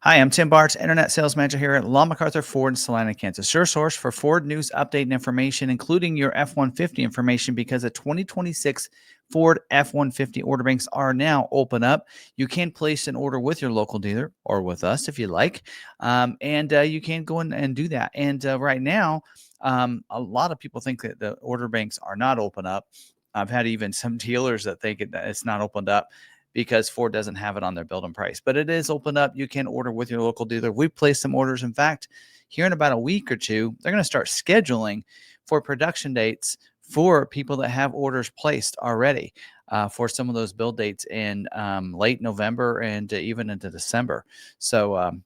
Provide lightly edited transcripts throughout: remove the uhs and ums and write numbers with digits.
Hi, I'm Tim Bartz, Internet Sales Manager here at McArthur Ford in Salina, Kansas. Your source for Ford news, update, and information, including your F-150 information, because the 2026 Ford F-150 order banks are now open up. You can place an order with your local dealer or with us if you like, and you can go in and do that. And right now, a lot of people think that the order banks are not open up. I've had even some dealers that think it's not opened up because Ford doesn't have it on their build and price, but it is opened up. You can order with your local dealer. We've placed some orders. In fact, here in about a week or two, they're going to start scheduling for production dates for people that have orders placed already for some of those build dates in late November and even into December. So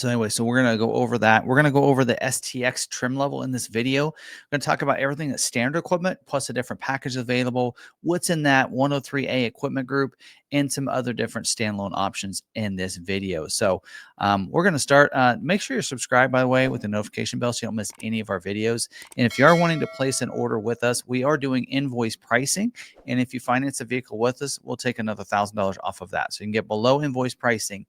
anyway, so we're going to go over that. We're going to go over the STX trim level in this video. We're going to talk about everything that's standard equipment, plus the different packages available, what's in that 103A equipment group, and some other different standalone options in this video. So we're going to start. Make sure you're subscribed, by the way, with the notification bell so you don't miss any of our videos. And if you are wanting to place an order with us, we are doing invoice pricing. And if you finance a vehicle with us, we'll take another $1,000 off of that. So you can get below invoice pricing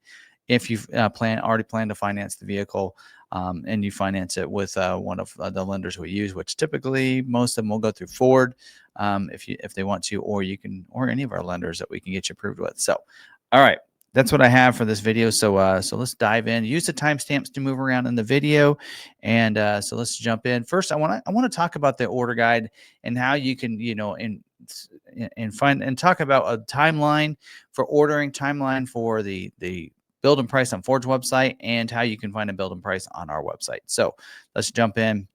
if you already plan to finance the vehicle and you finance it with one of the lenders we use, which typically most of them will go through Ford if they want to, or any of our lenders that we can get you approved with. So, all right, that's what I have for this video. So so let's dive in. Use the timestamps to move around in the video, and so let's jump in. First, I want to talk about the order guide and how you can and talk about a timeline for ordering, timeline for the build and price on Ford's website, and how you can find a build and price on our website. So let's jump in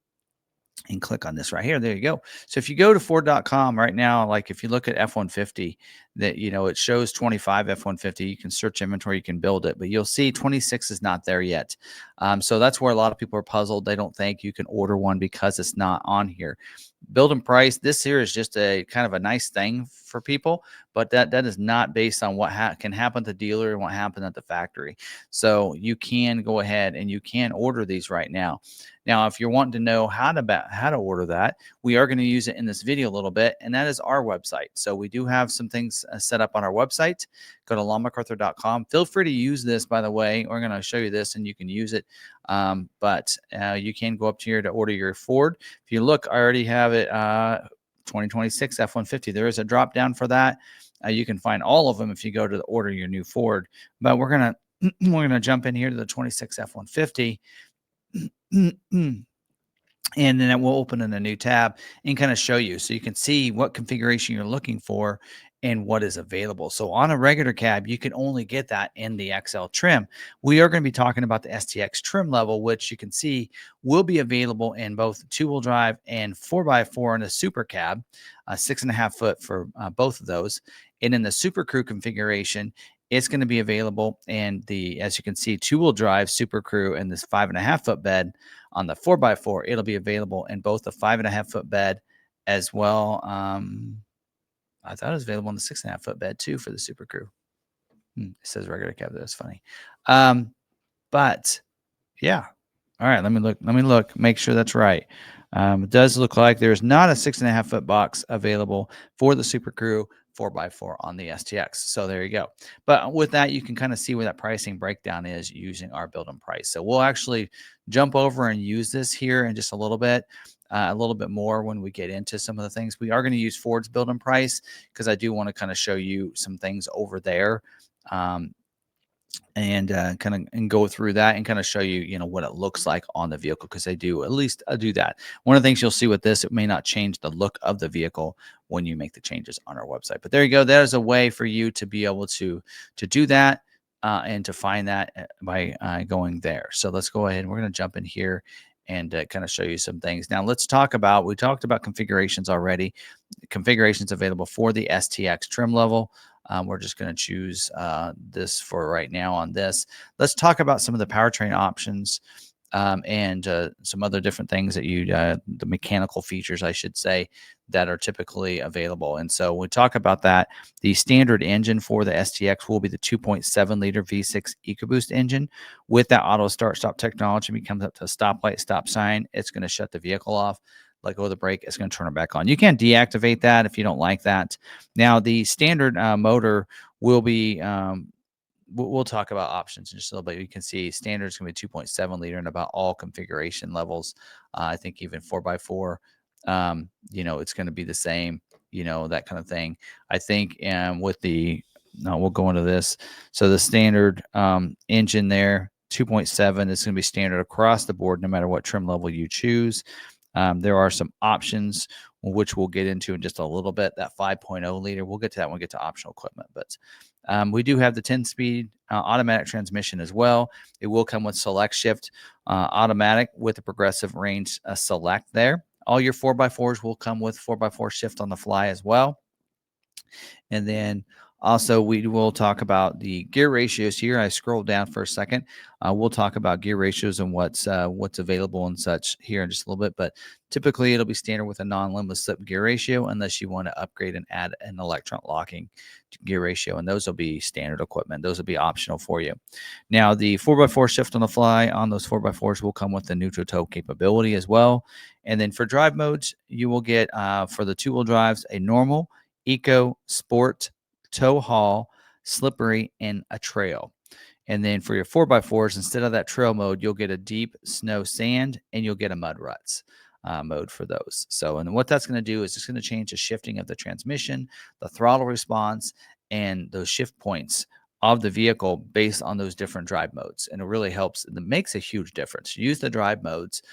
and click on this right here. There you go. So if you go to Ford.com right now, like if you look at F-150, that it shows 25 F-150. You can search inventory, you can build it, but you'll see 26 is not there yet. So that's where a lot of people are puzzled. They don't think you can order one because it's not on here. Build and price, this here is just a kind of a nice thing for people, but that is not based on what can happen at the dealer and what happened at the factory. So you can go ahead and you can order these right now. Now, if you're wanting to know how to order that, we are going to use it in this video a little bit, and that is our website. So we do have some things set up on our website. Go to lawmacarthur.com. Feel free to use this, by the way. We're going to show you this, and you can use it. But you can go up to here to order your Ford. If you look, I already have it 2026 F-150. There is a drop down for that. You can find all of them if you go to order your new Ford. But we're gonna jump in here to the 26 F-150. And then it will open in a new tab and kind of show you so you can see what configuration you're looking for and what is available. So on a regular cab, you can only get that in the XL trim. We are going to be talking about the STX trim level, which you can see will be available in both 2-wheel drive and 4x4 in a super cab, 6.5 foot for both of those. And in the Super Crew configuration, it's going to be available in the, as you can see, 2-wheel drive Super Crew and this 5.5 foot bed. On the 4x4, it'll be available in both the 5.5 foot bed as well. I thought it was available on the 6.5 foot bed too for the Super Crew. It says regular cab. That's funny. But yeah. All right. Let me look. Make sure that's right. It does look like there's not a 6.5 foot box available for the Super Crew 4x4 on the STX. So there you go. But with that, you can kind of see where that pricing breakdown is using our build and price. So we'll actually jump over and use this here in just a little bit more when we get into some of the things. We are going to use Ford's build and price because I do want to kind of show you some things over there. And go through that and kind of show you, what it looks like on the vehicle, because they do at least do that. One of the things you'll see with this, it may not change the look of the vehicle when you make the changes on our website. But there you go. There's a way for you to be able to do that and to find that by going there. So let's go ahead. We're going to jump in here and kind of show you some things. Now let's talk about, we talked about configurations already. Configurations available for the STX trim level. We're just going to choose this for right now on this. Let's talk about some of the powertrain options and some other different things that the mechanical features, I should say, that are typically available. And so we talk about that. The standard engine for the STX will be the 2.7 liter V6 EcoBoost engine with that auto start stop technology. When it comes up to a stoplight, stop sign, it's going to shut the vehicle off. Let go of the brake, it's going to turn it back on. You can deactivate that if you don't like that. Now, the standard motor will be we'll talk about options in just a little bit. You can see standard is going to be 2.7 liter in about all configuration levels. I think even 4x4, it's going to be the same, that kind of thing. I think, with the, no, we'll go into this. So the standard engine there, 2.7 is going to be standard across the board, no matter what trim level you choose. There are some options, which we'll get into in just a little bit. That 5.0 liter, we'll get to that when we get to optional equipment. But we do have the 10-speed automatic transmission as well. It will come with select shift automatic with a progressive range select there. All your 4x4s will come with 4x4 shift on the fly as well. And then also we will talk about the gear ratios here. I scrolled down for a second. We'll talk about gear ratios and what's available and such here in just a little bit. But typically it'll be standard with a non-limit slip gear ratio unless you want to upgrade and add an electronic locking gear ratio. And those will be standard equipment. Those will be optional for you. Now, the 4x4 shift on the fly on those 4x4s will come with the neutral toe capability as well. And then for drive modes, you will get for the two-wheel drives, a normal, eco, sport, tow haul, slippery, and a trail. And then for your 4x4s, instead of that trail mode, you'll get a deep snow sand and you'll get a mud ruts mode for those. So, and what that's going to do is it's going to change the shifting of the transmission, the throttle response, and those shift points of the vehicle based on those different drive modes. And it really helps. It makes a huge difference. Use the drive modes.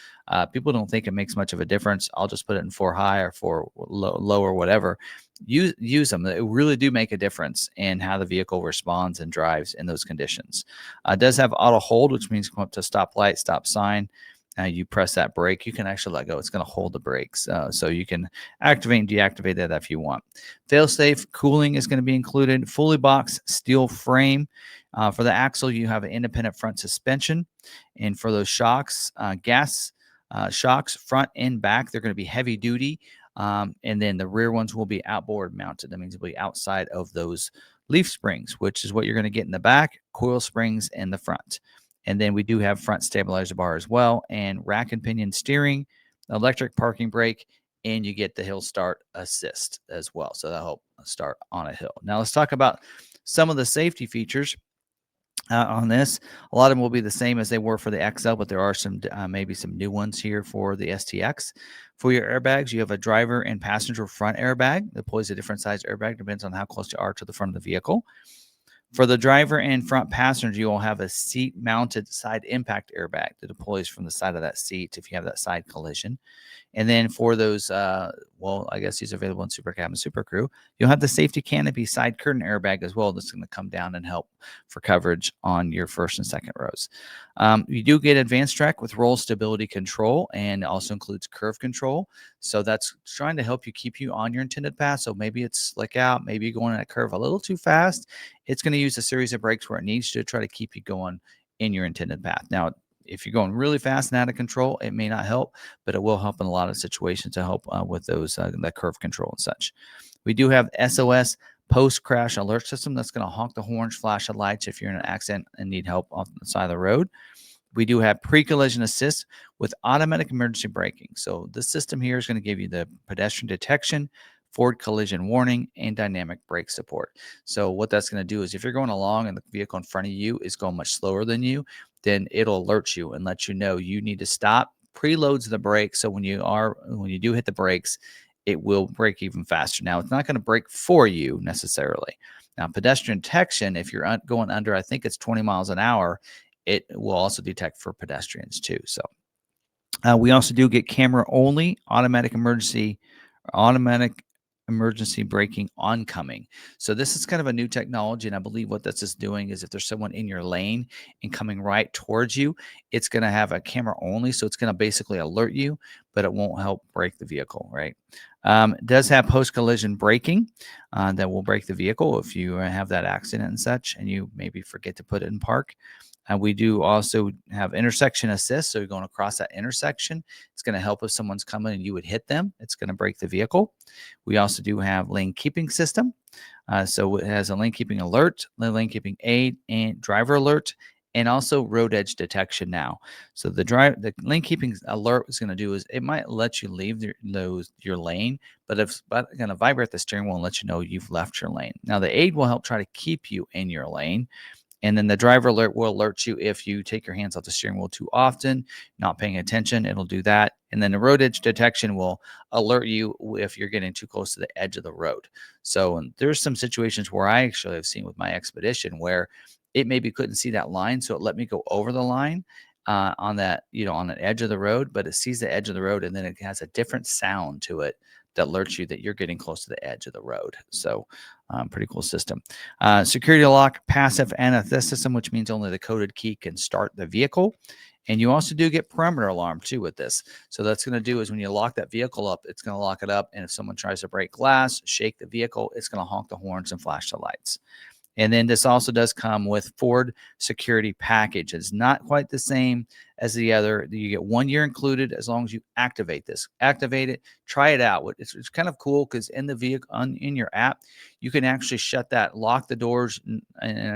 People don't think it makes much of a difference. I'll just put it in 4 high or 4 low or whatever. Use them. It really do make a difference in how the vehicle responds and drives in those conditions. It does have auto hold, which means come up to stop light, stop sign. You press that brake, you can actually let go. It's going to hold the brakes. So you can activate and deactivate that if you want. Fail-safe cooling is going to be included. Fully boxed steel frame. For the axle, you have an independent front suspension. And for those shocks, gas shocks, front and back, they're going to be heavy duty. And then the rear ones will be outboard mounted. That means it'll be outside of those leaf springs, which is what you're going to get in the back, coil springs in the front. And then we do have front stabilizer bar as well, and rack and pinion steering, electric parking brake, and you get the hill start assist as well. So that'll help start on a hill. Now let's talk about some of the safety features on this. A lot of them will be the same as they were for the XL, but there are some maybe some new ones here for the STX. For your airbags, you have a driver and passenger front airbag. Deploys a different size airbag, depends on how close you are to the front of the vehicle. For the driver and front passenger, you will have a seat-mounted side impact airbag that deploys from the side of that seat if you have that side collision. And then for those, I guess these are available in Super Cab and Super Crew, you'll have the safety canopy side curtain airbag as well. That's going to come down and help for coverage on your first and second rows. You do get advanced track with roll stability control, and also includes curve control. So that's trying to help you keep you on your intended path. So maybe it's slick out, maybe you're going in a curve a little too fast. It's going to use a series of brakes where it needs to try to keep you going in your intended path. Now, if you're going really fast and out of control, it may not help, but it will help in a lot of situations to help with those that curve control and such. We do have SOS post-crash alert system that's going to honk the horns, flash the lights if you're in an accident and need help off the side of the road. We do have pre-collision assist with automatic emergency braking. So this system here is going to give you the pedestrian detection, forward collision warning, and dynamic brake support. So what that's going to do is if you're going along and the vehicle in front of you is going much slower than you, then it'll alert you and let you know you need to stop, preloads the brakes. So when you do hit the brakes, it will brake even faster. Now, it's not going to brake for you necessarily. Now, pedestrian detection, if you're going under, I think it's 20 miles an hour, it will also detect for pedestrians too. So we also do get camera only automatic emergency braking oncoming. So this is kind of a new technology, and I believe what this is doing is if there's someone in your lane and coming right towards you, it's going to have a camera only, so it's going to basically alert you, but it won't help brake the vehicle, right? It does have post-collision braking that will brake the vehicle if you have that accident and such, and you maybe forget to put it in park. We do also have intersection assist. So you're going across that intersection. It's going to help if someone's coming and you would hit them. It's going to brake the vehicle. We also do have lane keeping system. So it has a lane keeping alert, lane keeping aid, and driver alert, and also road edge detection now. So the lane keeping alert is going to do is it might let you leave your lane, but it's going to vibrate the steering wheel and let you know you've left your lane. Now the aid will help try to keep you in your lane. And then the driver alert will alert you if you take your hands off the steering wheel too often, not paying attention. It'll do that. And then the road edge detection will alert you if you're getting too close to the edge of the road. So there's some situations where I actually have seen with my Expedition where it maybe couldn't see that line, so it let me go over the line on that, on the edge of the road, but it sees the edge of the road and then it has a different sound to it that alerts you that you're getting close to the edge of the road. So pretty cool system. Security lock, passive anti-theft system, which means only the coded key can start the vehicle. And you also do get perimeter alarm too with this. So that's going to do is when you lock that vehicle up, it's going to lock it up. And if someone tries to break glass, shake the vehicle, it's going to honk the horns and flash the lights. And then this also does come with Ford Security Package. It's not quite the same as the other. You get 1 year included as long as you activate this. Activate it, try it out. It's kind of cool because in the vehicle, in your app, you can actually shut that, lock the doors and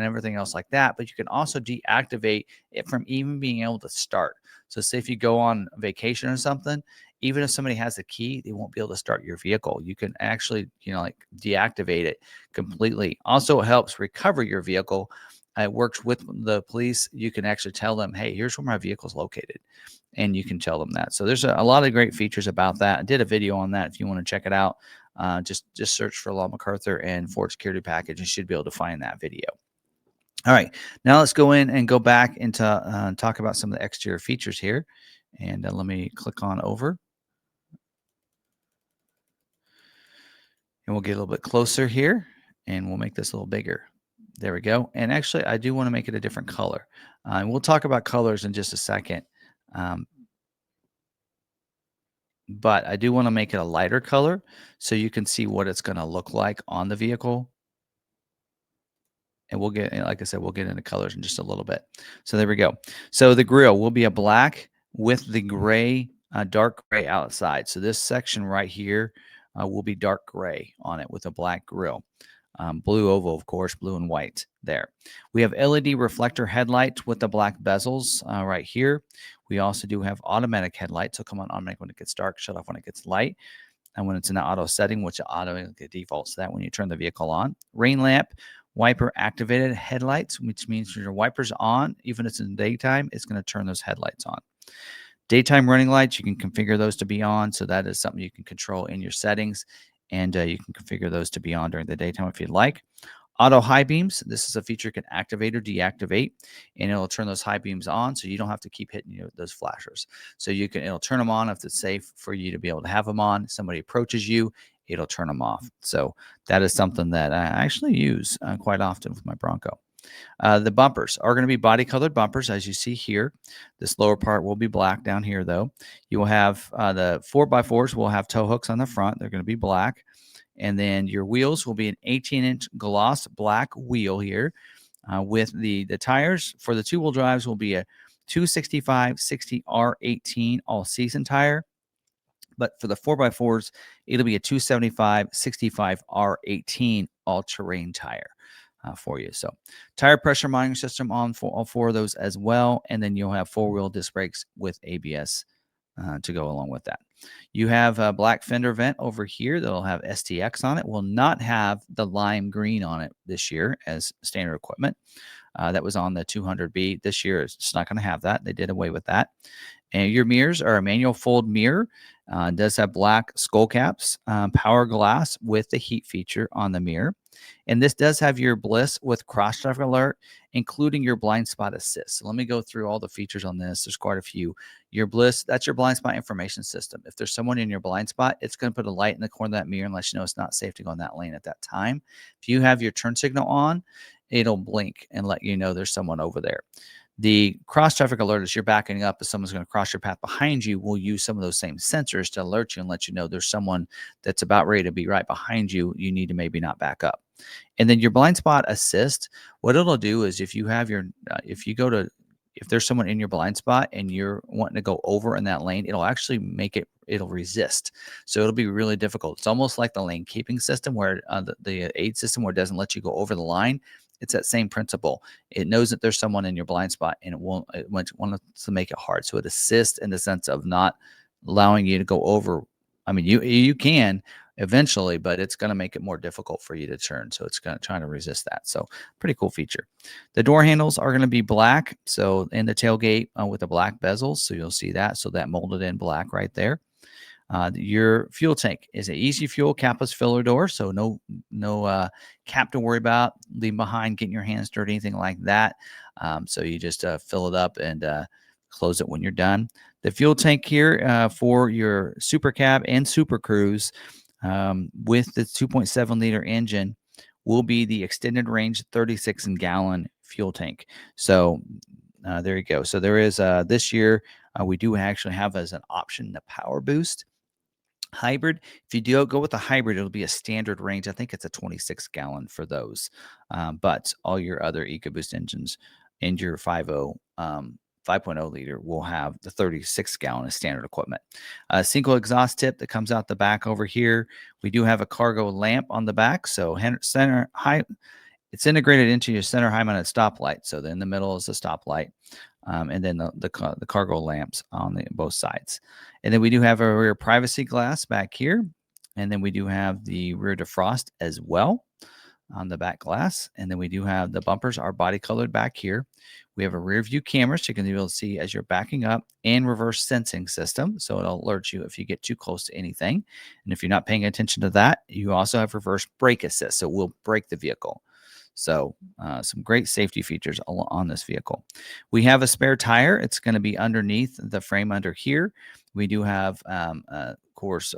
everything else like that. But you can also deactivate it from even being able to start. So say if you go on vacation or something, even if somebody has the key, they won't be able to start your vehicle. You can actually, deactivate it completely. Also, it helps recover your vehicle. It works with the police. You can actually tell them, hey, here's where my vehicle is located. And you can tell them that. So there's a lot of great features about that. I did a video on that if you want to check it out. Just search for Lobo McArthur and Ford Security Package. You should be able to find that video. All right, now let's go in and go back into talk about some of the exterior features here. And let me click on over. And we'll get a little bit closer here, and we'll make this a little bigger. There we go. And actually, I do want to make it a different color. And we'll talk about colors in just a second. But I do want to make it a lighter color so you can see what it's going to look like on the vehicle. And we'll get, like I said, we'll get into colors in just a little bit. So there we go. So the grille will be a black with the gray, dark gray outside. So this section right here will be dark gray on it with a black grille. Blue oval, of course, blue and white there. We have LED reflector headlights with the black bezels right here. We also do have automatic headlights. So come on automatic when it gets dark, shut off when it gets light. And when it's in the auto setting, which auto defaults to that when you turn the vehicle on. Rain lamp, wiper activated headlights, which means your wipers on, even if it's in the daytime, it's going to turn those headlights on. Daytime running lights, you can configure those to be on. So that is something you can control in your settings. And you can configure those to be on during the daytime if you'd like. Auto high beams. This is a feature you can activate or deactivate, and it'll turn those high beams on so you don't have to keep hitting those flashers. So it'll turn them on if it's safe for you to be able to have them on. Somebody approaches you, it'll turn them off. So that is something that I actually use quite often with my Bronco. The bumpers are going to be body colored bumpers, as you see here. This lower part will be black down here, though. You will have the 4x4s will have tow hooks on the front. They're going to be black. And then your wheels will be an 18-inch gloss black wheel here with the tires for the two-wheel drives will be a 265/60 R18 all-season tire. But for the 4x4s, it'll be a 275/65 R18 all-terrain tire for you. So tire pressure monitoring system on for all four of those as well. And then you'll have four-wheel disc brakes with ABS to go along with that. You have a black fender vent over here that'll have STX on it. Will not have the lime green on it this year as standard equipment. That was on the 200B. This year, it's not going to have that. They did away with that. And your mirrors are a manual fold mirror. Does have black skull caps, power glass with the heat feature on the mirror. And this does have your bliss with cross traffic alert, including your blind spot assist. So let me go through all the features on this. There's quite a few. Your bliss, that's your blind spot information system. If there's someone in your blind spot, it's going to put a light in the corner of that mirror and let you know it's not safe to go in that lane at that time. If you have your turn signal on, it'll blink and let you know there's someone over there. The cross traffic alert, as you're backing up, if someone's going to cross your path behind you, will use some of those same sensors to alert you and let you know there's someone that's about ready to be right behind you. You need to maybe not back up. And then your blind spot assist, what it'll do is if you have your, if there's someone in your blind spot and you're wanting to go over in that lane, it'll actually it'll resist. So it'll be really difficult. It's almost like the lane keeping system where the aid system where it doesn't let you go over the line. It's that same principle. It knows that there's someone in your blind spot and it wants to make it hard. So it assists in the sense of not allowing you to go over. I mean, you can, eventually, but it's going to make it more difficult for you to turn. So it's going to try to resist that. So pretty cool feature. The door handles are going to be black. So in the tailgate with the black bezels. So you'll see that. So that molded in black right there. Your fuel tank is an easy fuel capless filler door, so no cap to worry about, leaving behind, getting your hands dirty, anything like that. So you just fill it up and close it when you're done. The fuel tank here for your Super Cab and Super Cruise with the 2.7 liter engine will be the extended range 36 gallon fuel tank. So there you go. So there is this year we do actually have as an option the Power Boost hybrid. If you do go with a hybrid, it'll be a standard range. I think it's a 26 gallon for those. But all your other EcoBoost engines and your 5.0 liter will have the 36 gallon as standard equipment. A single exhaust tip that comes out the back over here. We do have a cargo lamp on the back. So center high, it's integrated into your center high mounted stoplight. So in the middle is the stoplight. And then the cargo lamps on both sides. And then we do have a rear privacy glass back here. And then we do have the rear defrost as well on the back glass. And then we do have the bumpers are body colored back here. We have a rear view camera, so you can be able to see as you're backing up, and reverse sensing system. So it'll alert you if you get too close to anything. And if you're not paying attention to that, you also have reverse brake assist. So it will brake the vehicle. So some great safety features on this vehicle. We have a spare tire. It's going to be underneath the frame under here. We do have, of course,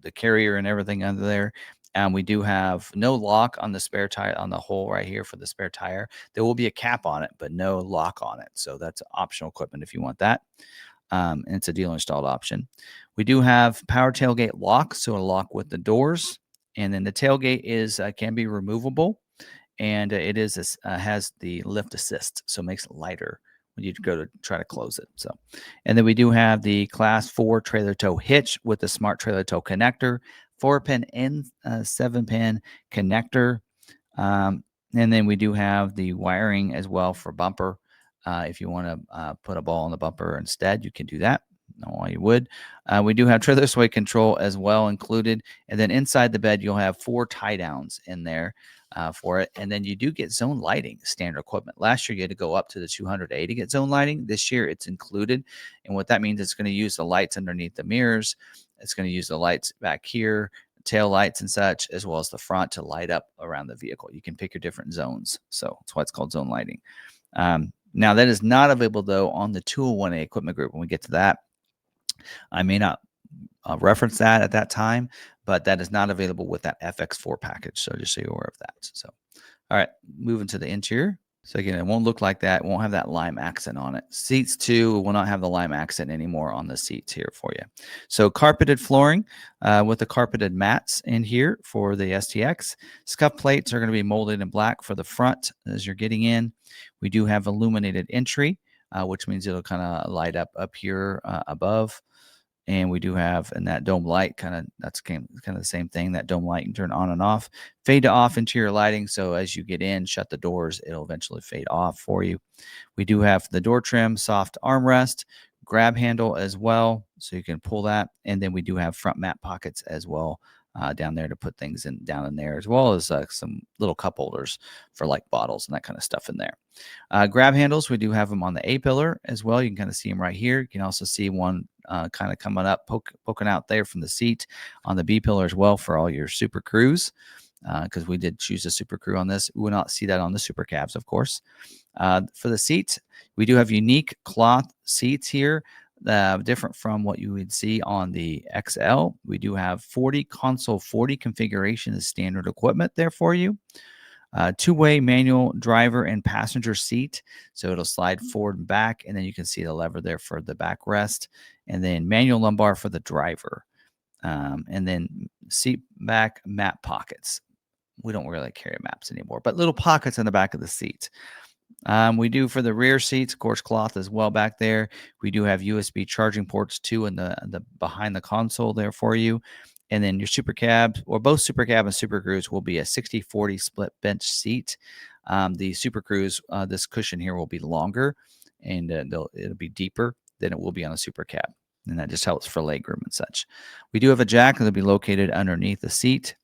the carrier and everything under there. And we do have no lock on the spare tire, on the hole right here for the spare tire. There will be a cap on it, but no lock on it. So that's optional equipment if you want that. And it's a dealer installed option. We do have power tailgate lock, so a lock with the doors. And then the tailgate is can be removable. And it is has the lift assist, so it makes it lighter when you go to try to close it. So, and then we do have the Class 4 trailer tow hitch with the smart trailer tow connector, 4-pin and 7-pin connector. And then we do have the wiring as well for bumper. If you want to put a ball on the bumper instead, you can do that. No, why you would. We do have trailer sway control as well included. And then inside the bed, you'll have 4 tie downs in there for it. And then you do get zone lighting, standard equipment. Last year, you had to go up to the 200A to get zone lighting. This year, it's included. And what that means, it's going to use the lights underneath the mirrors. It's going to use the lights back here, tail lights and such, as well as the front to light up around the vehicle. You can pick your different zones. So that's why it's called zone lighting. Now, that is not available, though, on the 201A equipment group. When we get to that, I may not reference that at that time, but that is not available with that FX4 package. So just so you're aware of that. So, all right, moving to the interior. So again, it won't look like that. It won't have that lime accent on it. Seats too will not have the lime accent anymore on the seats here for you. So carpeted flooring with the carpeted mats in here for the STX. Scuff plates are going to be molded in black for the front as you're getting in. We do have illuminated entry, which means it'll kind of light up here above. And we do have, and that dome light that's kind of the same thing. That dome light can turn on and off, fade to off interior lighting. So as you get in, shut the doors, it'll eventually fade off for you. We do have the door trim, soft armrest, grab handle as well. So you can pull that. And then we do have front mat pockets as well down there to put things down in there, as well as some little cup holders for like bottles and that kind of stuff in there. Grab handles, we do have them on the A-pillar as well. You can kind of see them right here. You can also see one kind of coming up, poking out there from the seat on the B-pillar as well for all your Super Cruise, because we did choose a Super Crew on this. We will not see that on the Super Cabs, of course. For the seats, we do have unique cloth seats here, different from what you would see on the XL. We do have 40 console 40 configuration as standard equipment there for you. Two-way manual driver and passenger seat. So it'll slide forward and back, and then you can see the lever there for the backrest, and then manual lumbar for the driver. And then seat back map pockets. We don't really carry maps anymore, but little pockets in the back of the seat. We do for the rear seats, of course, cloth as well back there. We do have USB charging ports too in the behind the console there for you. And then your Super Cabs, or both Super Cab and Super Cruise, will be a 60-40 split bench seat. The Super Cruise, this cushion here will be longer, and it'll be deeper than it will be on a Super Cab. and that just helps for legroom and such. We do have a jack that'll be located underneath the seat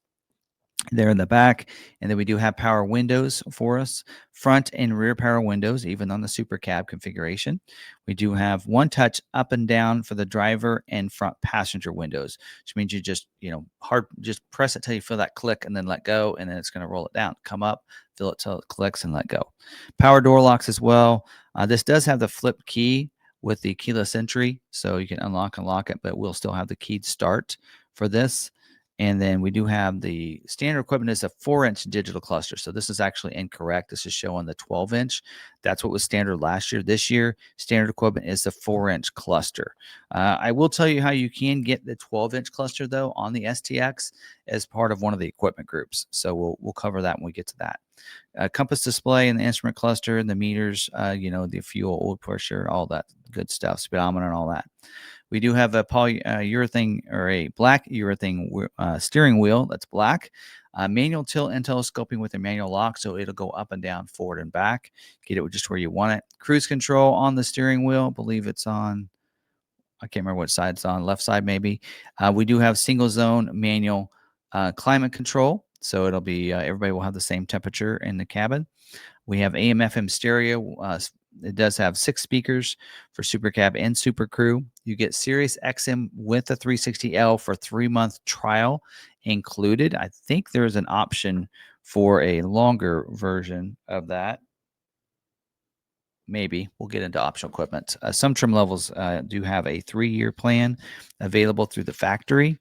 there in the back. And then we do have power windows for us, front and rear power windows, even on the super cab configuration. We do have one touch up and down for the driver and front passenger windows, which means you just, just press it till you feel that click and then let go. And then it's going to roll it down, come up, feel it till it clicks and let go. Power door locks as well. This does have the flip key with the keyless entry, so you can unlock and lock it, but we'll still have the keyed start for this. And then we do have the standard equipment is a 4-inch digital cluster. So this is actually incorrect. This is showing the 12-inch. That's what was standard last year. This year, standard equipment is the 4-inch cluster. I will tell you how you can get the 12-inch cluster, though, on the STX as part of one of the equipment groups. So we'll cover that when we get to that. Compass display and the instrument cluster and the meters, the fuel, oil pressure, all that good stuff, speedometer and all that. We do have a polyurethane or a black urethane steering wheel that's black. Manual tilt and telescoping with a manual lock, so it'll go up and down, forward and back. Get it just where you want it. Cruise control on the steering wheel. I believe it's on, I can't remember what side it's on, left side maybe. We do have single zone manual climate control, so it'll be everybody will have the same temperature in the cabin. We have AM/FM stereo. It does have 6 speakers for Super Cab and Super Crew. You get SiriusXM with the 360L for 3-month trial included. I think there's an option for a longer version of that. Maybe we'll get into optional equipment. Some trim levels do have a 3-year plan available through the factory.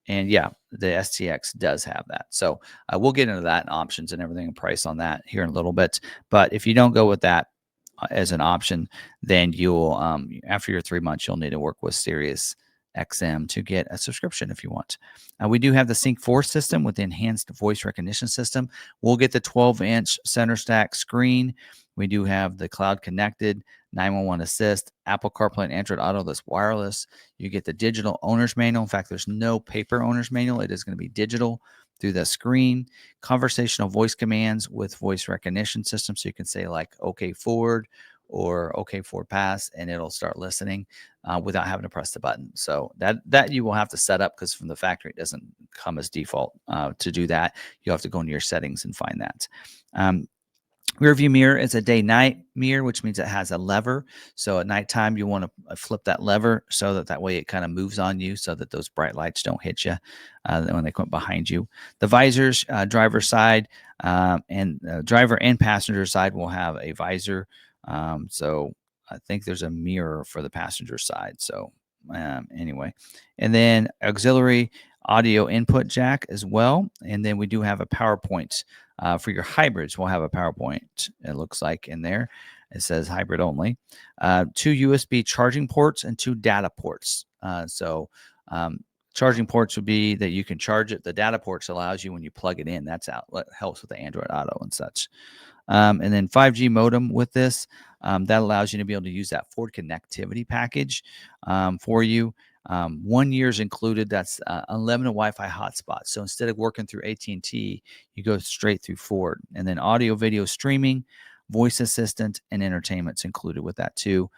And yeah, the STX does have that. So we'll get into that and options and everything and price on that here in a little bit. But if you don't go with that as an option, then you'll, after your 3 months, you'll need to work with SiriusXM to get a subscription if you want. We do have the Sync 4 system with the enhanced voice recognition system. We'll get the 12-inch center stack screen. We do have the cloud connected 911 assist, Apple CarPlay and Android Auto that's wireless. You get the digital owner's manual. In fact, there's no paper owner's manual. It is going to be digital through the screen. Conversational voice commands with voice recognition system. So you can say like, okay, forward or okay, forward pass, and it'll start listening without having to press the button. So that you will have to set up because from the factory, it doesn't come as default to do that. You'll have to go into your settings and find that. Rear view mirror is a day-night mirror, which means it has a lever. So at nighttime, you want to flip that lever so that way it kind of moves on you so that those bright lights don't hit you when they come behind you. The visors, driver side and driver and passenger side will have a visor. So I think there's a mirror for the passenger side. So anyway, and then auxiliary audio input jack as well. And then we do have a PowerPoint for your hybrids. We'll have a PowerPoint, it looks like in there. It says hybrid only. 2 USB charging ports and 2 data ports. Charging ports would be that you can charge it. The data ports allows you when you plug it in. That's out. What helps with the Android Auto and such. And then 5G modem with this. That allows you to be able to use that Ford connectivity package for you. 1 year's included. That's unlimited Wi-Fi hotspot. So instead of working through AT&T, you go straight through Ford. And then audio, video streaming, voice assistant, and entertainment's included with that too.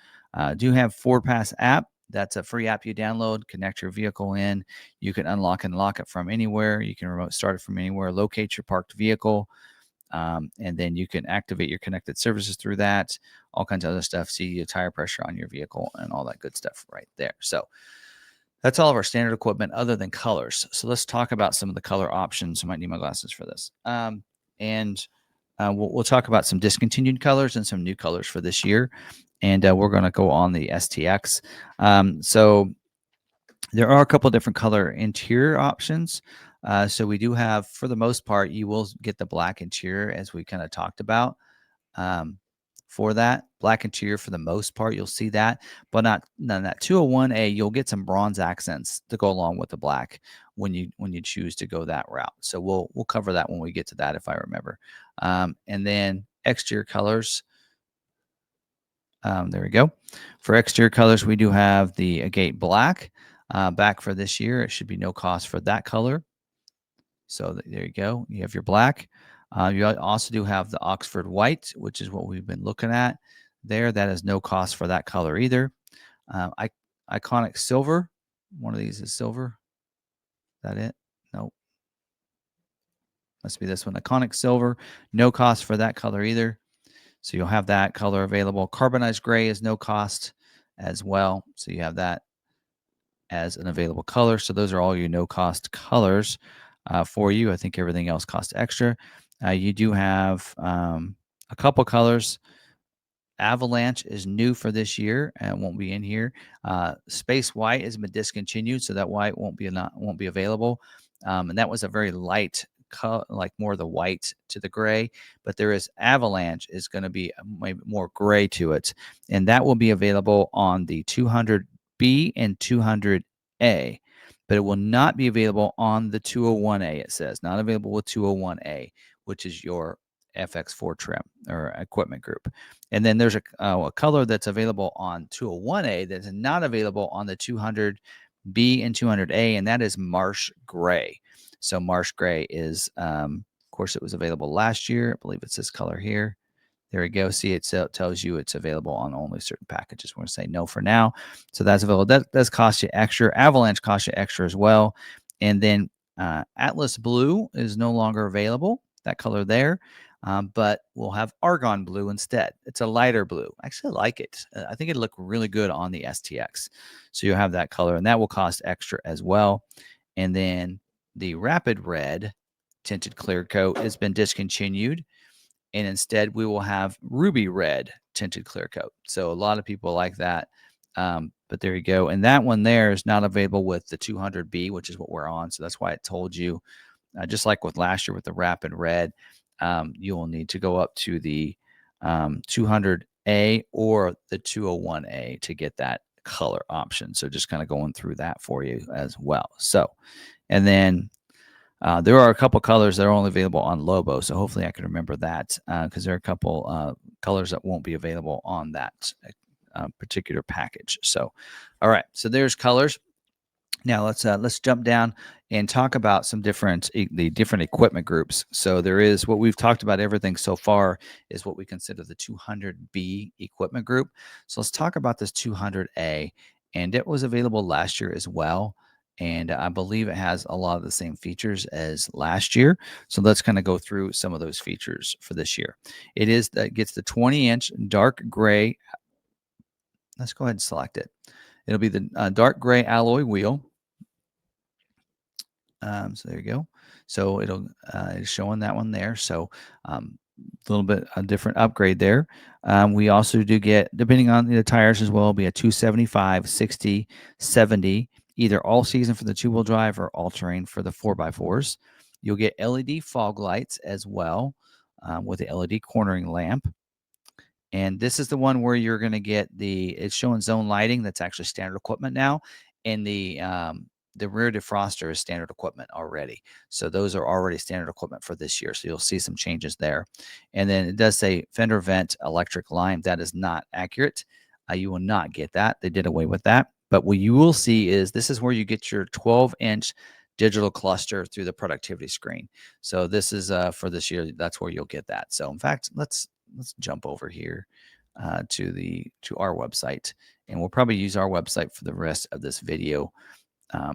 Do have Ford Pass app. That's a free app you download, connect your vehicle in. You can unlock and lock it from anywhere. You can remote start it from anywhere, locate your parked vehicle. And then you can activate your connected services through that, all kinds of other stuff, see your tire pressure on your vehicle and all that good stuff right there. So that's all of our standard equipment other than colors. So let's talk about some of the color options. I might need my glasses for this. We'll talk about some discontinued colors and some new colors for this year. And we're going to go on the STX. So there are a couple of different color interior options. So we do have, for the most part, you will get the black interior as we kind of talked about. For that black interior, for the most part, you'll see that, but not that 201A. You'll get some bronze accents to go along with the black when you choose to go that route. So we'll cover that when we get to that, if I remember. And then exterior colors. There we go. For exterior colors, we do have the Agate black back for this year. It should be no cost for that color. So there you go. You have your black. You also do have the Oxford white, which is what we've been looking at there. That is no cost for that color either. Iconic Silver. One of these is silver. Is that it? Nope. Must be this one. Iconic Silver. No cost for that color either. So you'll have that color available. Carbonized Gray is no cost as well. So you have that as an available color. So those are all your no cost colors for you. I think everything else costs extra. You do have a couple colors. Avalanche is new for this year and won't be in here. Space White has been discontinued, so that white won't be available. And that was a very light color, like more of the white to the gray. But there is Avalanche is going to be maybe more gray to it, and that will be available on the 200B and 200A. But it will not be available on the 201A. It says not available with 201A, which is your FX4 trim or equipment group. And then there's a color that's available on 201A that's not available on the 200B and 200A, and that is Marsh Gray. So Marsh Gray is, of course, it was available last year. I believe it's this color here. There we go. See, it tells you it's available on only certain packages. We're going to say no for now. So that's available. That does cost you extra. Avalanche costs you extra as well. And then Atlas Blue is no longer available, that color there. But we'll have Argon Blue instead. It's a lighter blue. I actually like it. I think it'd look really good on the STX. So you'll have that color, and that will cost extra as well. And then the Rapid Red tinted clear coat has been discontinued. And instead, we will have Ruby Red tinted clear coat. So a lot of people like that. But there you go. And that one there is not available with the 200B, which is what we're on. So that's why it told you, just like with last year with the Rapid Red, you will need to go up to the 200A or the 201A to get that color option. So just kind of going through that for you as well. So, and then there are a couple colors that are only available on Lobo, so hopefully I can remember that because there are a couple colors that won't be available on that particular package. So, all right, so there's colors. Now let's jump down and talk about some different equipment groups. So there is what we've talked about. Everything so far is what we consider the 200B equipment group. So let's talk about this 200A, and it was available last year as well. And I believe it has a lot of the same features as last year. So let's kind of go through some of those features for this year. It is that gets the 20-inch dark gray. Let's go ahead and select it. It'll be the dark gray alloy wheel. So there you go. So it's showing that one there. So a little bit a different upgrade there. We also do get, depending on the tires as well, be a 275, 60, 70, either all season for the two-wheel drive or all terrain for the 4x4s. You'll get LED fog lights as well with the LED cornering lamp. And this is the one where you're going to get it's showing zone lighting. That's actually standard equipment now. And the rear defroster is standard equipment already. So those are already standard equipment for this year. So you'll see some changes there. And then it does say fender vent electric line. That is not accurate. You will not get that. They did away with that. But what you will see is this is where you get your 12-inch digital cluster through the productivity screen. So this is for this year. That's where you'll get that. So in fact, let's jump over here to our website, and we'll probably use our website for the rest of this video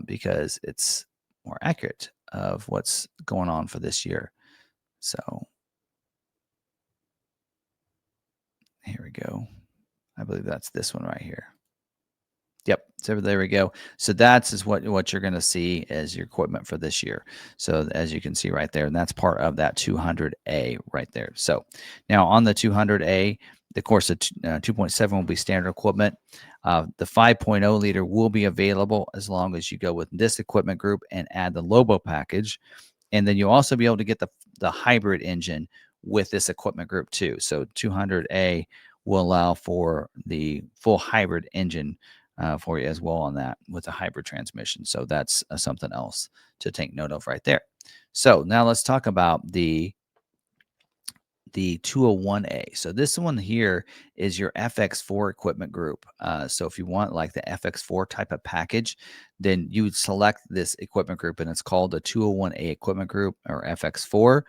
because it's more accurate of what's going on for this year. So here we go. I believe that's this one right here. Yep. So there we go. So that's what you're going to see as your equipment for this year. So as you can see right there, and that's part of that 200A right there. So now on the 200A, of course, the 2.7 will be standard equipment. The 5.0 liter will be available as long as you go with this equipment group and add the Lobo package. And then you'll also be able to get the hybrid engine with this equipment group too. So 200A will allow for the full hybrid engine for you as well on that with a hybrid transmission. So that's something else to take note of right there. So now let's talk about the 201A. So this one here is your FX4 equipment group. So if you want like the FX4 type of package, then you would select this equipment group, and it's called the 201A equipment group or FX4.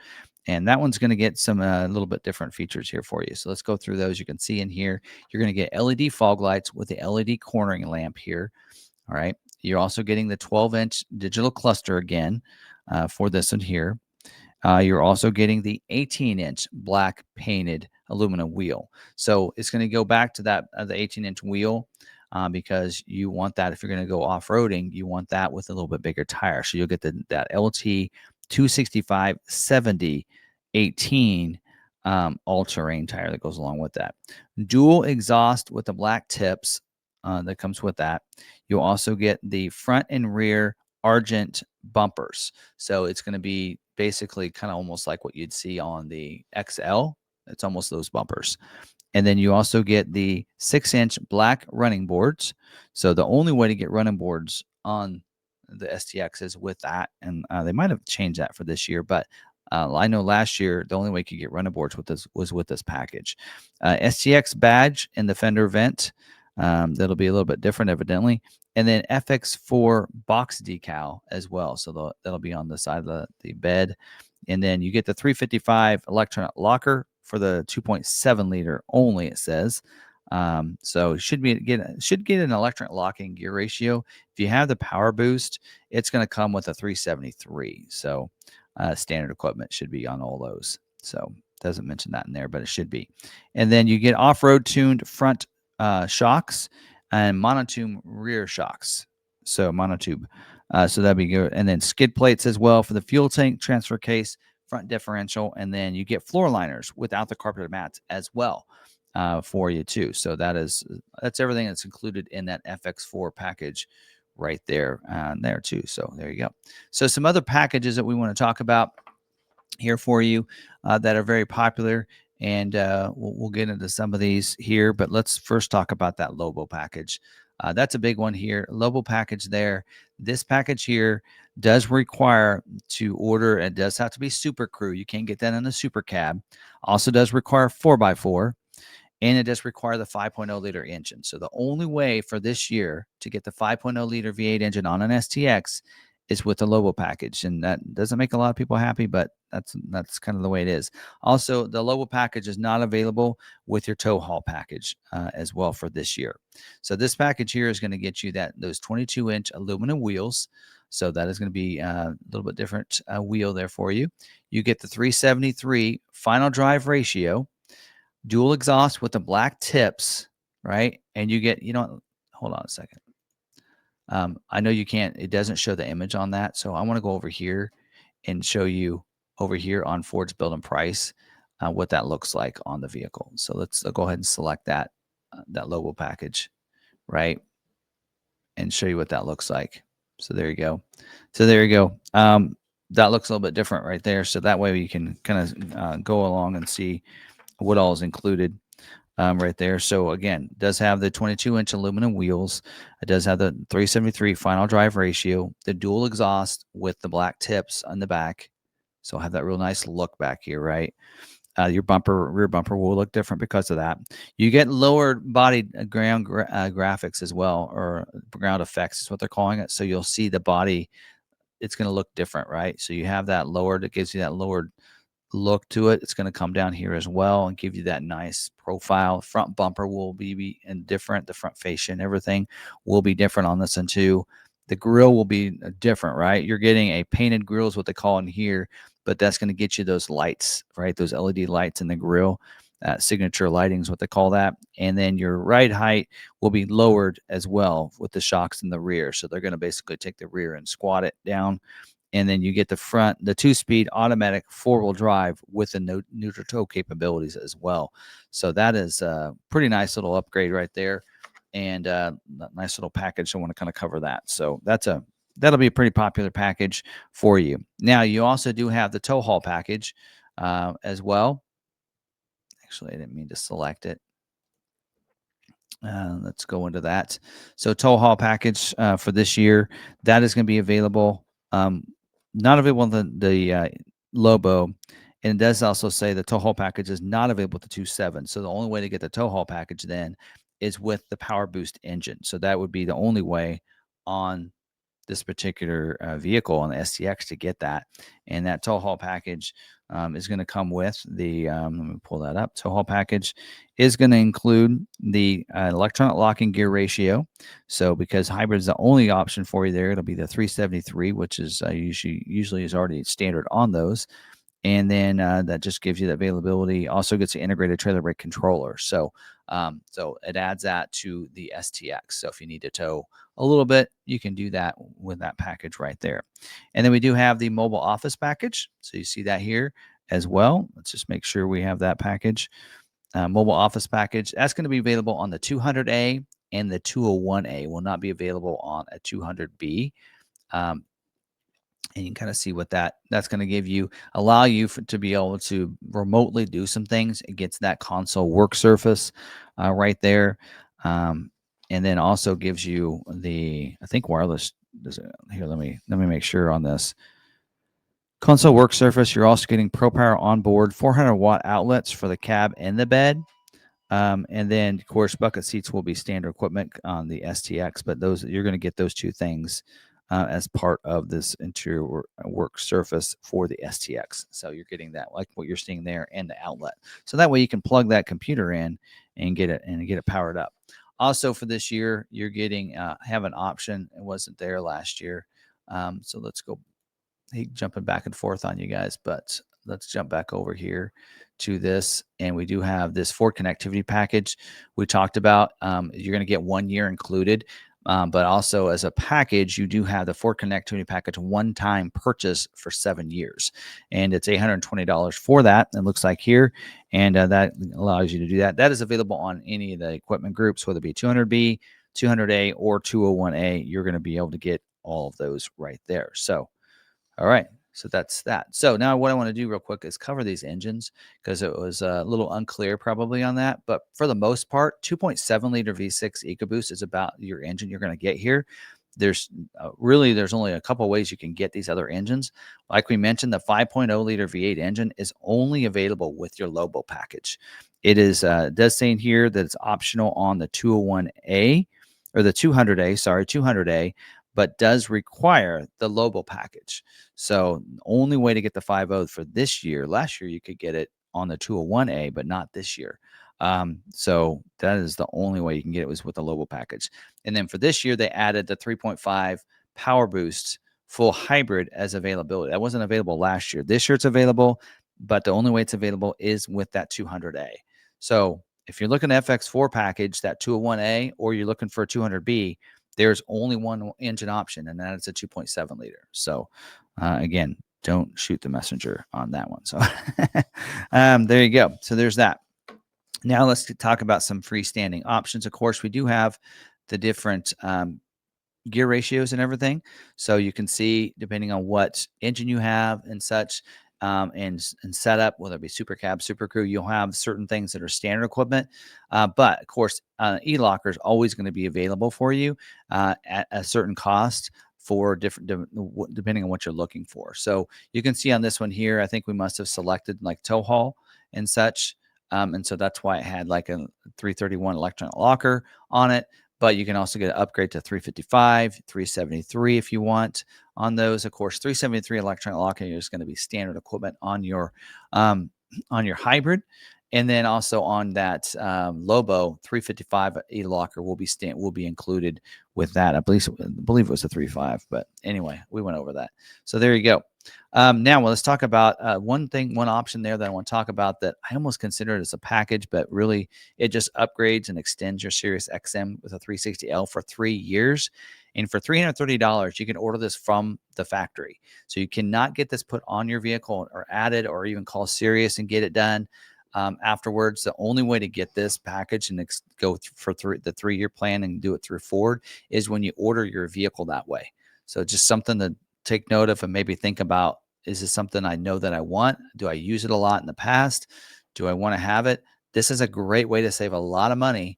And that one's going to get some little bit different features here for you. So let's go through those. You can see in here, you're going to get LED fog lights with the LED cornering lamp here. All right. You're also getting the 12-inch digital cluster again for this one here. You're also getting the 18-inch black painted aluminum wheel. So it's going to go back to that the 18-inch wheel because you want that if you're going to go off-roading, you want that with a little bit bigger tire. So you'll get that LT 265 70 18 all-terrain tire that goes along with that. Dual exhaust with the black tips that comes with that. You'll also get the front and rear Argent bumpers. So it's going to be basically kind of almost like what you'd see on the XL. It's almost those bumpers. And then you also get the 6-inch black running boards. So the only way to get running boards on the STX is with that. And they might have changed that for this year, but I know last year the only way you could get running boards with this was with this package. STX badge in the fender vent. That'll be a little bit different, evidently. And then FX4 box decal as well. So that'll be on the side of the bed. And then you get the 355 electronic locker for the 2.7 liter only, it says. So it should get an electronic locking gear ratio. If you have the power boost, it's going to come with a 373. So standard equipment should be on all those. So doesn't mention that in there, but it should be. And then you get off-road tuned front shocks and monotube rear shocks. So monotube. So that'd be good. And then skid plates as well for the fuel tank, transfer case, front differential, and then you get floor liners without the carpeted mats as well for you too. So that's everything that's included in that FX4 package right there there too. So there you go. So some other packages that we want to talk about here for you that are very popular. And we'll get into some of these here, but let's first talk about that Lobo package. That's a big one here. Lobo package there. This package here does require to order. It does have to be Super Crew. You can't get that in a Super Cab. Also does require 4x4. And it does require the 5.0 liter engine. So the only way for this year to get the 5.0 liter V8 engine on an STX is with the Lobo package. And that doesn't make a lot of people happy, but that's kind of the way it is. Also, the Lobo package is not available with your tow haul package as well for this year. So this package here is going to get you those 22-inch aluminum wheels. So that is going to be a little bit different wheel there for you. You get the 373 final drive ratio, dual exhaust with the black tips, right? And you get, hold on a second. I know you can't, it doesn't show the image on that. So I want to go over here and show you over here on Ford's Build and Price what that looks like on the vehicle. So let's go ahead and select that Lobo package, right? And show you what that looks like. So there you go. That looks a little bit different right there. So that way you can kind of go along and see what all is included right there. So again, it does have the 22-inch aluminum wheels. It does have the 373 final drive ratio, the dual exhaust with the black tips on the back. So have that real nice look back here, right? Your rear bumper will look different because of that. You get lower body ground graphics as well, or ground effects is what they're calling it. So you'll see the body, it's going to look different, right? So you have that lowered, it gives you that lowered look to it. It's going to come down here as well and give you that nice profile. Front bumper will be different. The front fascia and everything will be different on this one too. The grill will be different, right? You're getting a painted grill is what they call in here, but that's going to get you those lights, right? Those LED lights in the grill. Signature lighting is what they call that. And then your ride height will be lowered as well with the shocks in the rear. So they're going to basically take the rear and squat it down. And then you get the 2-speed automatic 4-wheel drive with the neutral tow capabilities as well. So that is a pretty nice little upgrade right there, and nice little package. I want to kind of cover that. So that'll be a pretty popular package for you. Now you also do have the tow haul package as well. Actually, I didn't mean to select it. Let's go into that. So tow haul package for this year, that is going to be available. Not available on the Lobo, and it does also say the tow haul package is not available with the 2.7. So the only way to get the tow haul package then is with the Power Boost engine. So that would be the only way on this particular vehicle on the STX to get that. And that tow haul package is going to come with the, let me pull that up. Tow haul package is going to include the electronic locking gear ratio. So because hybrid is the only option for you there, it'll be the 373, which is usually is already standard on those. And then that just gives you the availability. Also gets the integrated trailer brake controller. So it adds that to the STX. So if you need to tow a little bit, you can do that with that package right there. And then we do have the mobile office package. So you see that here as well. Let's just make sure we have that package. Mobile office package. That's going to be available on the 200A, and the 201A will not be available on a 200B. And you can kind of see what that's going to give you, allow you to be able to remotely do some things. It gets that console work surface right there. And then also gives you the, I think wireless, here, let me make sure on this. Console work surface, you're also getting Pro Power onboard 400-watt outlets for the cab and the bed. And then, of course, bucket seats will be standard equipment on the STX, but those, you're going to get those two things as part of this interior work surface for the STX. So you're getting that, like what you're seeing there, and the outlet. So that way you can plug that computer in and get it powered up. Also for this year, you're getting have an option. It wasn't there last year. So let's go. Jumping back and forth on you guys, but let's jump back over here to this. And we do have this Ford connectivity package we talked about. You're going to get 1 year included. But also as a package, you do have the Ford connectivity package one-time purchase for 7 years. And it's $820 for that, it looks like here. And that allows you to do that. That is available on any of the equipment groups, whether it be 200B, 200A, or 201A. You're going to be able to get all of those right there. So, all right. So that's that. So now what I want to do real quick is cover these engines, because it was a little unclear probably on that. But for the most part, 2.7 liter V6 EcoBoost is about your engine you're going to get here. There's only a couple ways you can get these other engines. Like we mentioned, the 5.0 liter V8 engine is only available with your Lobo package. It is does say in here that it's optional on the 201A or the 200A, but does require the Lobo package. So the only way to get the 5.0 for this year, last year you could get it on the 201A, but not this year. So that is the only way you can get it, was with the Lobo package. And then for this year, they added the 3.5 Power Boost full hybrid as availability. That wasn't available last year. This year it's available, but the only way it's available is with that 200A. So if you're looking at FX4 package, that 201A, or you're looking for a 200B, there's only one engine option, and that is a 2.7 liter. So again, don't shoot the messenger on that one. So there you go. So there's that. Now let's talk about some freestanding options. Of course, we do have the different gear ratios and everything. So you can see, depending on what engine you have and such, and setup, whether it be Super Cab, Super Crew, you'll have certain things that are standard equipment. But of course, e-locker is always going to be available for you at a certain cost for different, depending on what you're looking for. So you can see on this one here, I think we must have selected like tow haul and such. And so that's why it had like a 331 electronic locker on it. But you can also get an upgrade to 355, 373 if you want on those. Of course, 373 electronic locking is going to be standard equipment on your hybrid. And then also on that Lobo 355 e-locker will be included with that. I believe it was a 3.5, but anyway, we went over that. So there you go. Now, let's talk about one option there that I want to talk about that I almost consider it as a package, but really it just upgrades and extends your SiriusXM with a 360L for 3 years. And for $330, you can order this from the factory. So you cannot get this put on your vehicle or added, or even call Sirius and get it done. Afterwards, the only way to get this package and go for the 3-year plan and do it through Ford is when you order your vehicle that way. So just something to take note of and maybe think about, is this something I know that I want? Do I use it a lot in the past? Do I want to have it? This is a great way to save a lot of money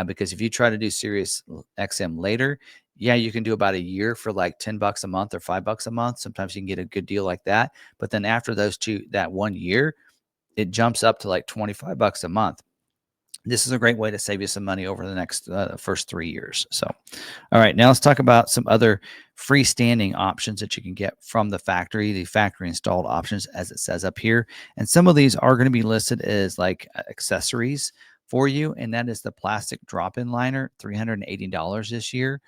because if you try to do SiriusXM later, yeah, you can do about a year for like $10 a month or $5 a month. Sometimes you can get a good deal like that. But then after that 1 year, it jumps up to like $25 a month. This is a great way to save you some money over the next first 3 years. So, all right, now let's talk about some other freestanding options that you can get from the factory installed options, as it says up here. And some of these are going to be listed as like accessories for you, and that is the plastic drop-in liner, $380 this year.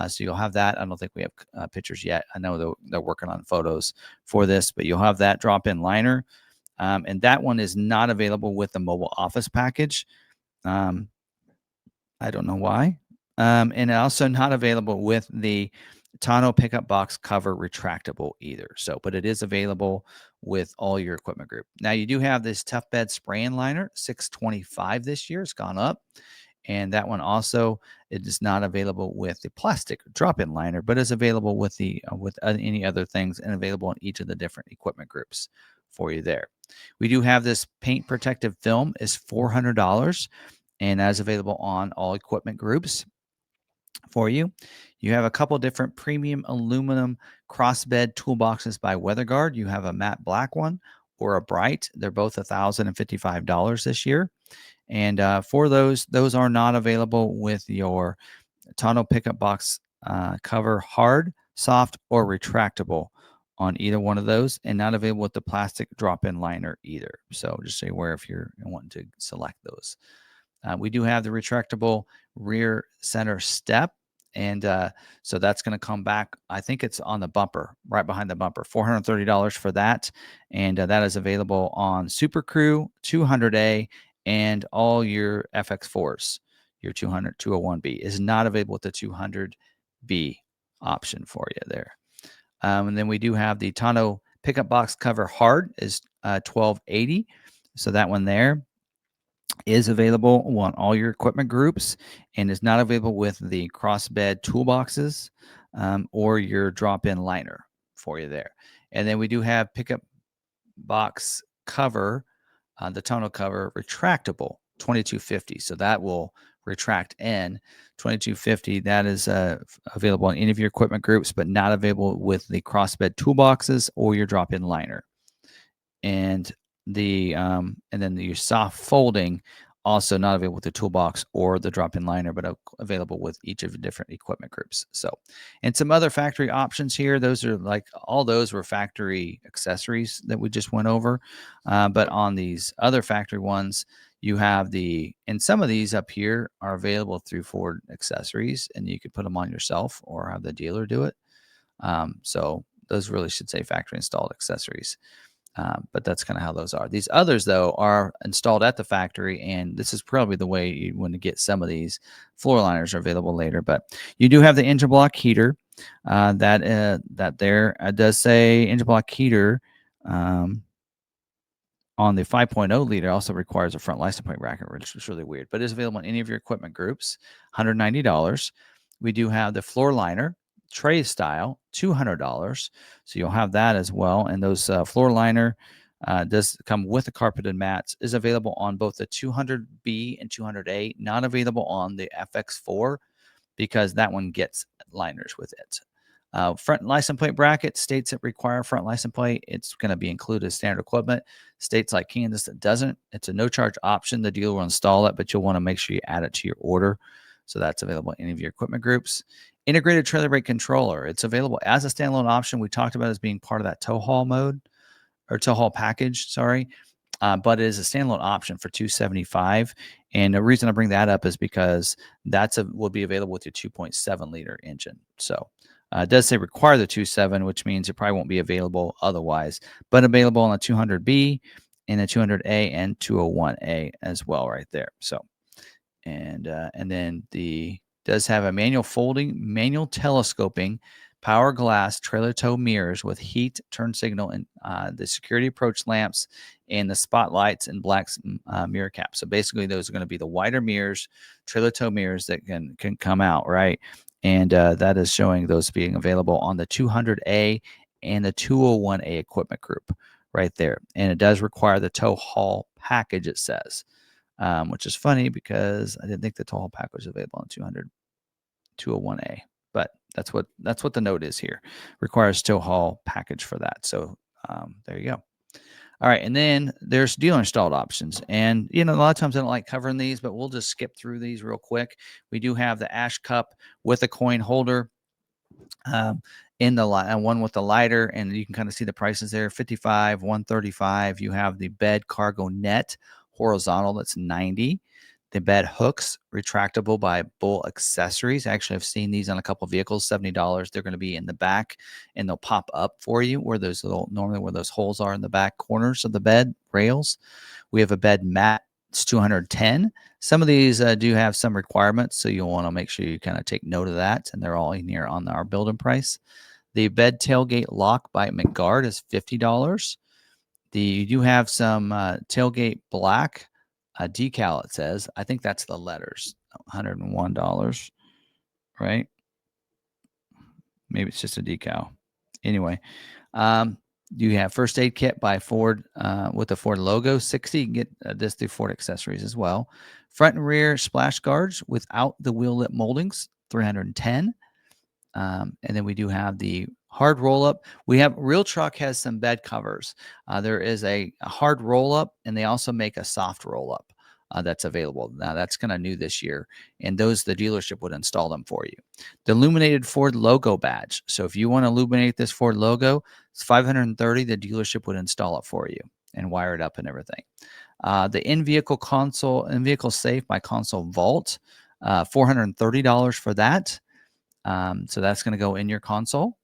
So you'll have that. I don't think we have pictures yet. I know they're working on photos for this, but you'll have that drop-in liner, and that one is not available with the mobile office package. I don't know why. And also not available with the tonneau pickup box cover retractable either. So, but it is available with all your equipment group. Now you do have this tough bed spray-in liner, $625 this year. It's gone up. And that one also, it is not available with the plastic drop-in liner, but is available with the with any other things, and available in each of the different equipment groups for you there. We do have this paint protective film is $400, and that is available on all equipment groups for you. You have a couple different premium aluminum crossbed toolboxes by WeatherGuard. You have a matte black one or a bright. They're both $1,055 this year. And for those are not available with your tonneau pickup box cover, hard, soft, or retractable on either one of those, and not available with the plastic drop-in liner either. So just so you're aware if you're wanting to select those. We do have the retractable rear center step. And so that's going to come back. I think it's on the bumper, right behind the bumper, $430 for that. And that is available on Super Crew, 200A, and all your FX4s. Your 201B is not available with the 200B option for you there. And then we do have the tonneau pickup box cover hard is $1,280. So that one there is available on all your equipment groups, and is not available with the crossbed toolboxes or your drop-in liner for you there. And then we do have pickup box cover, the tonneau cover retractable, 2250. So that will retract in 2250. That is available on any of your equipment groups, but not available with the crossbed toolboxes or your drop-in liner. And and then your soft folding, also not available with the toolbox or the drop-in liner, but available with each of the different equipment groups. So, and some other factory options here. Those are like, all those were factory accessories that we just went over. But on these other factory ones, you have and some of these up here are available through Ford Accessories, and you could put them on yourself or have the dealer do it. So those really should say factory installed accessories. But that's kind of how those are. These others, though, are installed at the factory, and this is probably the way you want to get some of these. Floor liners are available later, but you do have the engine block heater. That there does say engine block heater on the 5.0 liter also requires a front license plate bracket, which is really weird, but it is available in any of your equipment groups, $190. We do have the floor liner, tray style, $200. So you'll have that as well. And those floor liner does come with the carpeted mats, is available on both the 200B and 200A, not available on the FX4 because that one gets liners with it. Front license plate bracket, states that require front license plate, it's going to be included as standard equipment. States like Kansas that doesn't, it's a no charge option. The dealer will install it, but you'll want to make sure you add it to your order. So that's available in any of your equipment groups. Integrated trailer brake controller, it's available as a standalone option. We talked about it as being part of that tow haul mode, or tow haul package, sorry. But it is a standalone option for $275. And the reason I bring that up is because will be available with your 2.7 liter engine. So it does say require the 2.7, which means it probably won't be available otherwise, but available on the 200B and the 200A and 201A as well right there. So, and then does have a manual folding, manual telescoping, power glass, trailer tow mirrors with heat, turn signal, and the security approach lamps, and the spotlights and black mirror caps. So basically, those are going to be the wider mirrors, trailer tow mirrors that can come out, right? And that is showing those being available on the 200A and the 201A equipment group right there. And it does require the tow haul package, it says, which is funny because I didn't think the tow haul package was available on 201A. But that's what the note is here. Requires tow haul package for that. So there you go. All right, and then there's dealer installed options. And, a lot of times I don't like covering these, but we'll just skip through these real quick. We do have the ash cup with a coin holder in the one with the lighter, and you can kind of see the prices there, 55, 135. You have the bed cargo net horizontal, that's 90. The bed hooks, retractable by Bull Accessories. Actually, I've seen these on a couple of vehicles, $70. They're going to be in the back, and they'll pop up for you where those normally where those holes are in the back corners of the bed rails. We have a bed mat. It's 210. Some of these do have some requirements, so you'll want to make sure you kind of take note of that, and they're all in here on our building price. The bed tailgate lock by McArthur is $50. You do have some tailgate black decal, it says. I think that's the letters, $101, right? Maybe it's just a decal. Anyway, you have first aid kit by Ford with the Ford logo, 60. You can get this through Ford Accessories as well. Front and rear splash guards without the wheel lip moldings, 310. And then we do have the hard roll up. We have Real Truck has some bed covers. There is a hard roll up, and they also make a soft roll up that's available. Now that's kind of new this year, and those the dealership would install them for you. The illuminated Ford logo badge. So if you want to illuminate this Ford logo, it's $530. The dealership would install it for you and wire it up and everything. The in-vehicle console, in-vehicle safe by Console Vault, $430 for that. So that's going to go in your console.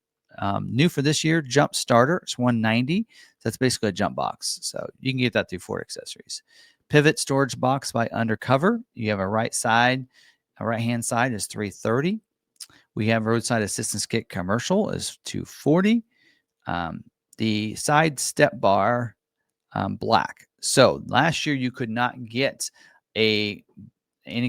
New for this year, jump starter. It's $190. That's basically a jump box. So you can get that through Ford Accessories. Pivot storage box by Undercover. You have a right-hand side is $330. We have roadside assistance kit commercial is $240. The side step bar black. So last year you could not get any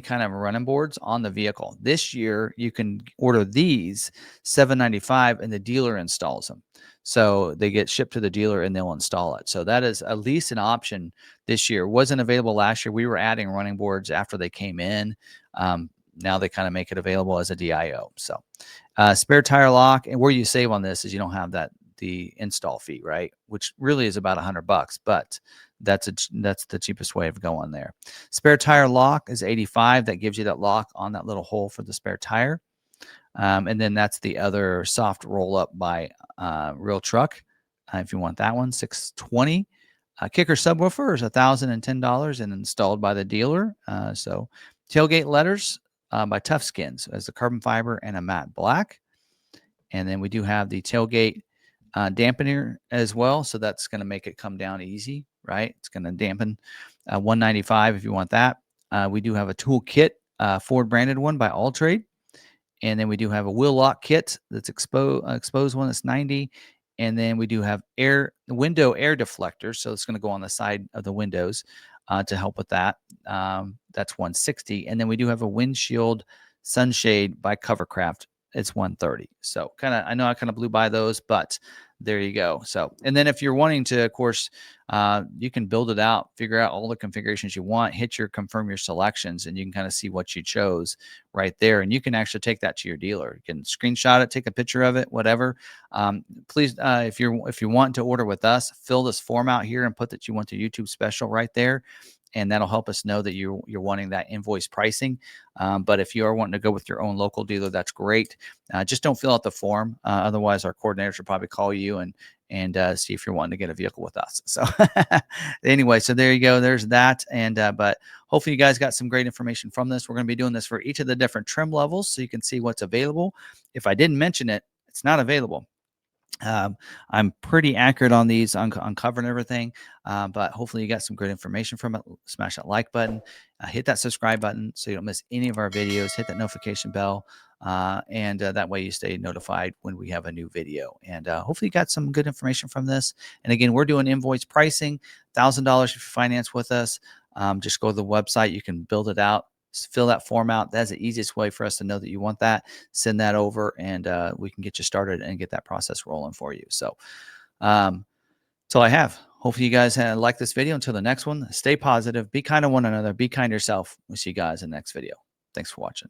kind of running boards on the vehicle. This year you can order these $795 and the dealer installs them. So they get shipped to the dealer and they'll install it. So that is at least an option this year. Wasn't available last year. We were adding running boards after they came in. Now they kind of make it available as a DIO. So spare tire lock, and where you save on this is you don't have the install fee, right? Which really is about $100, but that's the cheapest way of going there. Spare tire lock is $85. That gives you that lock on that little hole for the spare tire. And then that's the other soft roll up by Real Truck. If you want that one, $620. Kicker subwoofer is $1,010 and installed by the dealer. So tailgate letters by Tough Skins as a carbon fiber and a matte black. And then we do have the tailgate dampener as well. So that's going to make it come down easy, right? It's going to dampen. $195 if you want that. We do have a tool kit, Ford branded one by All Trade. And then we do have a wheel lock kit that's exposed one that's $90. And then we do have window air deflectors. So it's going to go on the side of the windows to help with that. That's $160. And then we do have a windshield sunshade by Covercraft. It's $130. So I know I kind of blew by those, but there you go. So, and then if you're wanting to, of course, you can build it out, figure out all the configurations you want, confirm your selections, and you can kind of see what you chose right there. And you can actually take that to your dealer. You can screenshot it, take a picture of it, whatever. Please, if you want to order with us, fill this form out here and put that you want the YouTube special right there. And that'll help us know that you're wanting that invoice pricing. But if you are wanting to go with your own local dealer, that's great. Just don't fill out the form. Otherwise, our coordinators will probably call you and see if you're wanting to get a vehicle with us. So anyway, so there you go. There's that. And but hopefully you guys got some great information from this. We're going to be doing this for each of the different trim levels so you can see what's available. If I didn't mention it, it's not available. I'm pretty accurate on these, on covering everything, but hopefully you got some good information from it. Smash that like button, hit that subscribe button so you don't miss any of our videos, hit that notification bell, and that way you stay notified when we have a new video. And hopefully you got some good information from this. And again, we're doing invoice pricing, $1,000 if you finance with us. Just go to the website, you can build it out. Fill that form out. That's the easiest way for us to know that you want that. Send that over, and we can get you started and get that process rolling for you. So that's all I have. Hopefully you guys like this video. Until the next one, stay positive, be kind to one another, be kind to yourself. We'll see you guys in the next video. Thanks for watching.